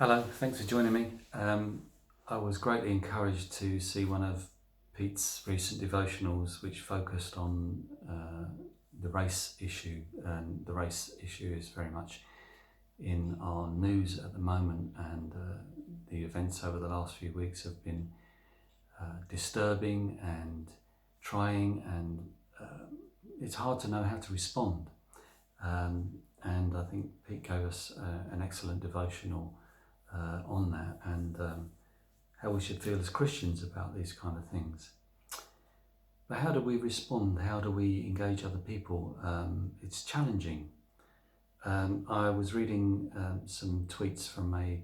Hello, thanks for joining me. I was greatly encouraged to see one of Pete's recent devotionals, which focused on the race issue. And the race issue is very much in our news at the moment, and the events over the last few weeks have been disturbing and trying, and it's hard to know how to respond. And I think Pete gave us an excellent devotional on that, and how we should feel as Christians about these kind of things. But how do we respond? How do we engage other people? It's challenging. I was reading some tweets from a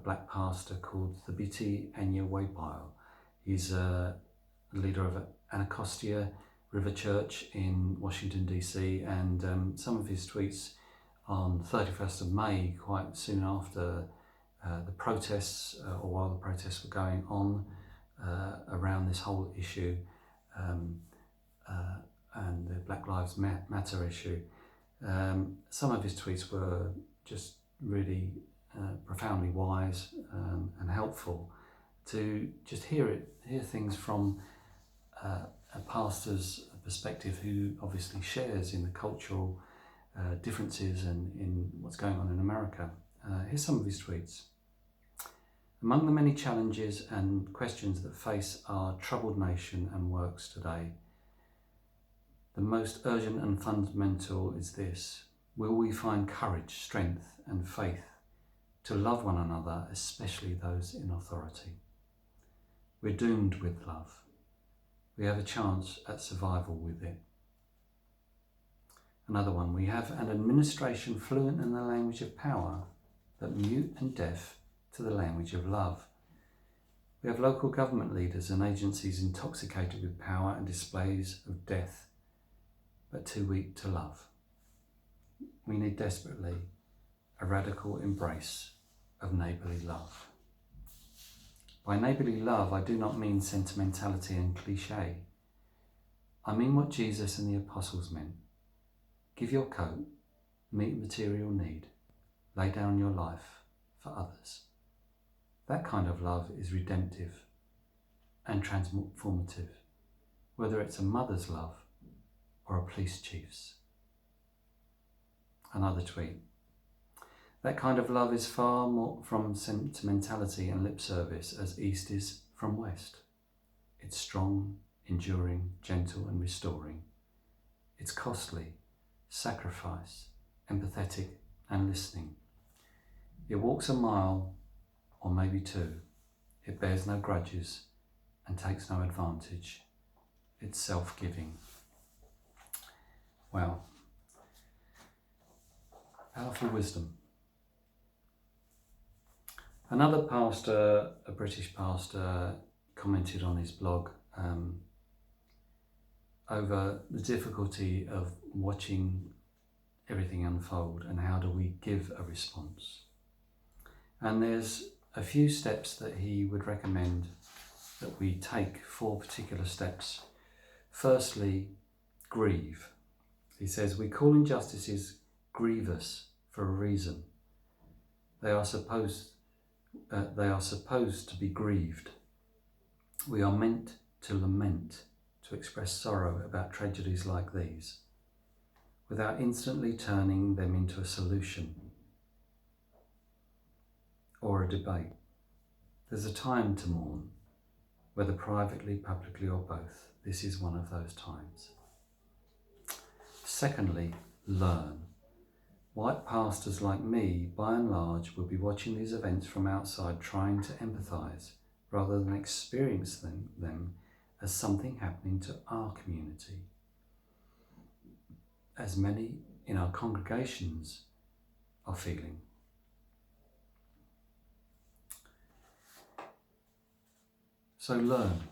black pastor called Thabiti Anyawaypile. He's a leader of Anacostia River Church in Washington DC, and some of his tweets on 31st of May, quite soon after the protests, or while the protests were going on around this whole issue and the Black Lives Matter issue. Some of his tweets were just really profoundly wise and helpful to just hear things from a pastor's perspective, who obviously shares in the cultural differences and in what's going on in America. Here's some of his tweets. Among the many challenges and questions that face our troubled nation and works today, the most urgent and fundamental is this: will we find courage, strength and faith to love one another, especially those in authority? We're doomed with love. We have a chance at survival with it. Another one: we have an administration fluent in the language of power, but mute and deaf to the language of love. We have local government leaders and agencies intoxicated with power and displays of death, but too weak to love. We need desperately a radical embrace of neighbourly love. By neighbourly love, I do not mean sentimentality and cliché. I mean what Jesus and the apostles meant. Give your coat, meet material need, lay down your life for others. That kind of love is redemptive and transformative, whether it's a mother's love or a police chief's. Another tweet: that kind of love is far more from sentimentality and lip service as East is from West. It's strong, enduring, gentle and restoring. It's costly, sacrifice, empathetic and listening. It walks a mile or maybe two. It bears no grudges and takes no advantage. It's self-giving. Wow. Powerful wisdom. Another pastor, a British pastor, commented on his blog over the difficulty of watching everything unfold and how do we give a response. And there's a few steps that he would recommend that we take, 4 particular steps. Firstly, grieve. He says, we call injustices grievous for a reason. They are supposed to be grieved. We are meant to lament, to express sorrow about tragedies like these, without instantly turning them into a solution or a debate. There's a time to mourn, whether privately, publicly or both. This is one of those times. Secondly, learn. White pastors like me, by and large, will be watching these events from outside, trying to empathise rather than experience them as something happening to our community, as many in our congregations are feeling. So learn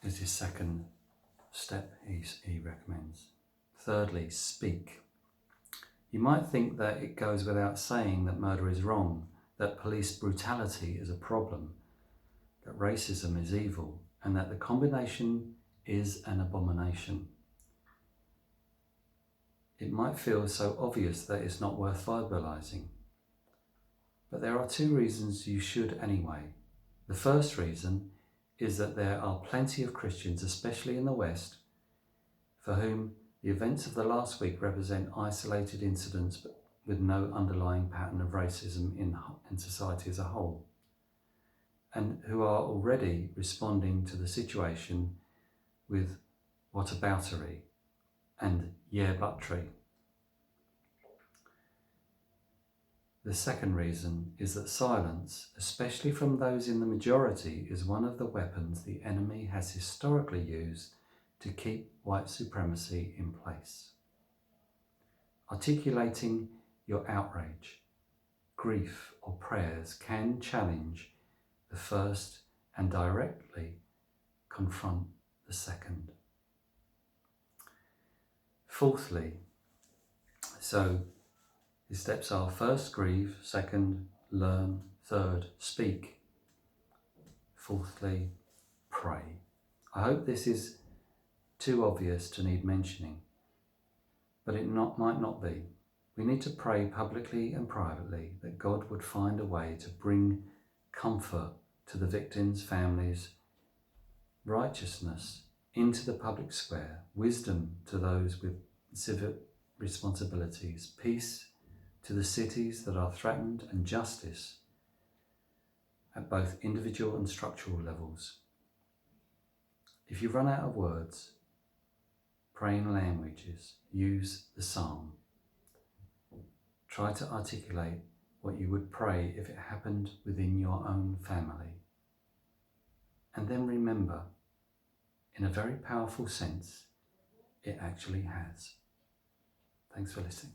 is his second step he recommends. Thirdly, speak. You might think that it goes without saying that murder is wrong, that police brutality is a problem, that racism is evil, and that the combination is an abomination. It might feel so obvious that it's not worth verbalising. But there are 2 reasons you should anyway. The first reason is that there are plenty of Christians, especially in the West, for whom the events of the last week represent isolated incidents but with no underlying pattern of racism in society as a whole, and who are already responding to the situation with whataboutery and yeah buttery. The second reason is that silence, especially from those in the majority, is one of the weapons the enemy has historically used to keep white supremacy in place. Articulating your outrage, grief, or prayers can challenge the first and directly confront the second. Fourthly, so the steps are: first, grieve; second, learn; third, speak; fourthly, pray. I hope this is too obvious to need mentioning, but it might not be. We need to pray publicly and privately that God would find a way to bring comfort to the victims' families, righteousness into the public square, wisdom to those with civic responsibilities, peace to the cities that are threatened, and justice at both individual and structural levels. If you run out of words, pray in languages, use the psalm. Try to articulate what you would pray if it happened within your own family. And then remember, in a very powerful sense, it actually has. Thanks for listening.